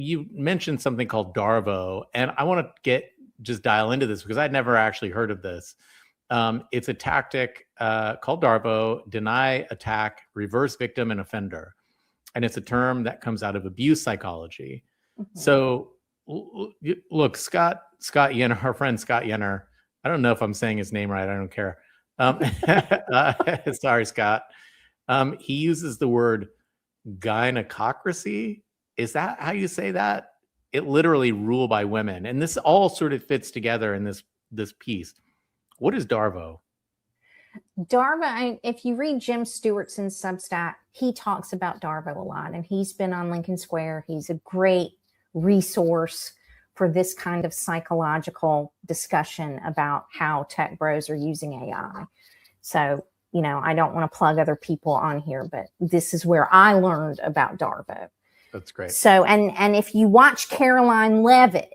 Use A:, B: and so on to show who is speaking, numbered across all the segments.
A: you mentioned something called DARVO, and I want to just dial into this because I'd never actually heard of this. It's a tactic called DARVO: deny, attack, reverse victim, and offender. And it's a term that comes out of abuse psychology. Mm-hmm. So look, Scott Yenner, our friend Scott Yenner, I don't know if I'm saying his name right. I don't care. Sorry, Scott. He uses the word gynecocracy. Is that how you say that? It literally rule by women. And this all sort of fits together in this piece. What is DARVO?
B: DARVO, if you read Jim Stewartson's Substack, he talks about DARVO a lot, and he's been on Lincoln Square. He's a great resource for this kind of psychological discussion about how tech bros are using AI. So, I don't want to plug other people on here, but this is where I learned about DARVO.
A: That's great.
B: So, and if you watch Caroline Leavitt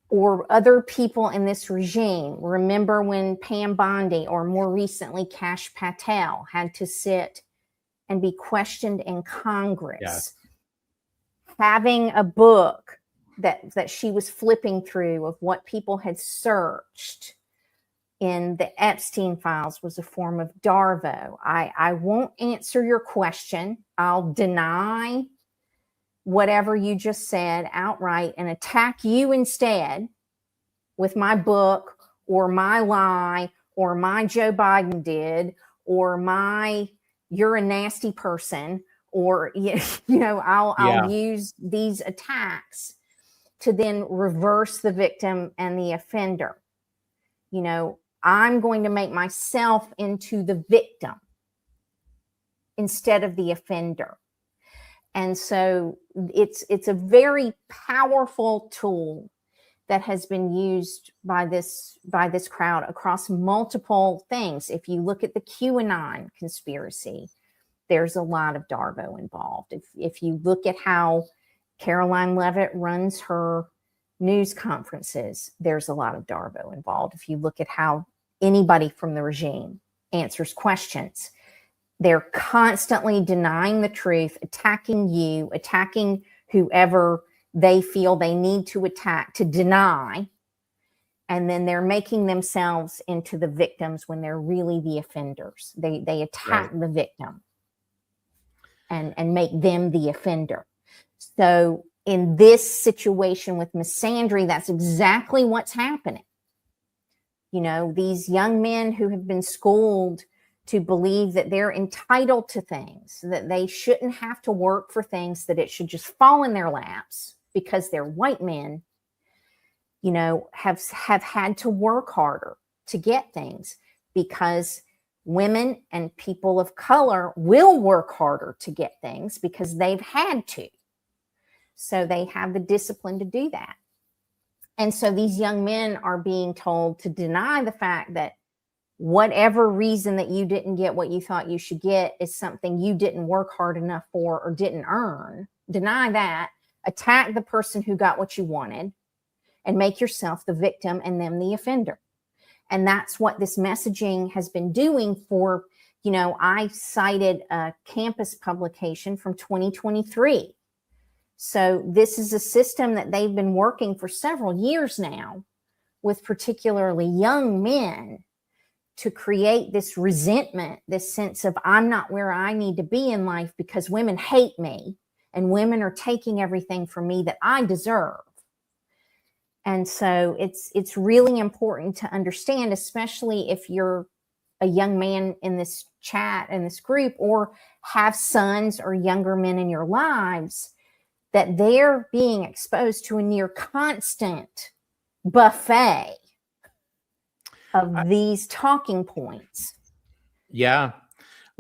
B: or other people in this regime, remember when Pam Bondi or more recently Kash Patel had to sit and be questioned in Congress,
A: yes.
B: Having a book that she was flipping through of what people had searched in the Epstein files was a form of DARVO. I won't answer your question. I'll deny whatever you just said outright and attack you instead with my book or my lie or my Joe Biden did or my you're a nasty person or I'll use these attacks to then reverse the victim and the offender. I'm going to make myself into the victim instead of the offender. And so it's a very powerful tool that has been used by this crowd across multiple things. If you look at the QAnon conspiracy, there's a lot of DARVO involved. If you look at how Caroline Leavitt runs her news conferences, there's a lot of DARVO involved. If you look at how anybody from the regime answers questions, they're constantly denying the truth, attacking you, attacking whoever they feel they need to attack to deny. And then they're making themselves into the victims when they're really the offenders. They attack the victim and make them the offender. So in this situation with Misandry, that's exactly what's happening. These young men who have been schooled to believe that they're entitled to things, that they shouldn't have to work for things, that it should just fall in their laps because they're white men, have had to work harder to get things because women and people of color will work harder to get things because they've had to. So they have the discipline to do that. And so these young men are being told to deny the fact that whatever reason that you didn't get what you thought you should get is something you didn't work hard enough for or didn't earn. Deny that, attack the person who got what you wanted, and make yourself the victim and them the offender. And that's what this messaging has been doing for, I cited a campus publication from 2023. So this is a system that they've been working for several years now with particularly young men to create this resentment, this sense of I'm not where I need to be in life because women hate me and women are taking everything from me that I deserve. And so it's really important to understand, especially if you're a young man in this chat, in this group, or have sons or younger men in your lives, that they're being exposed to a near constant buffet of these talking points.
A: Yeah.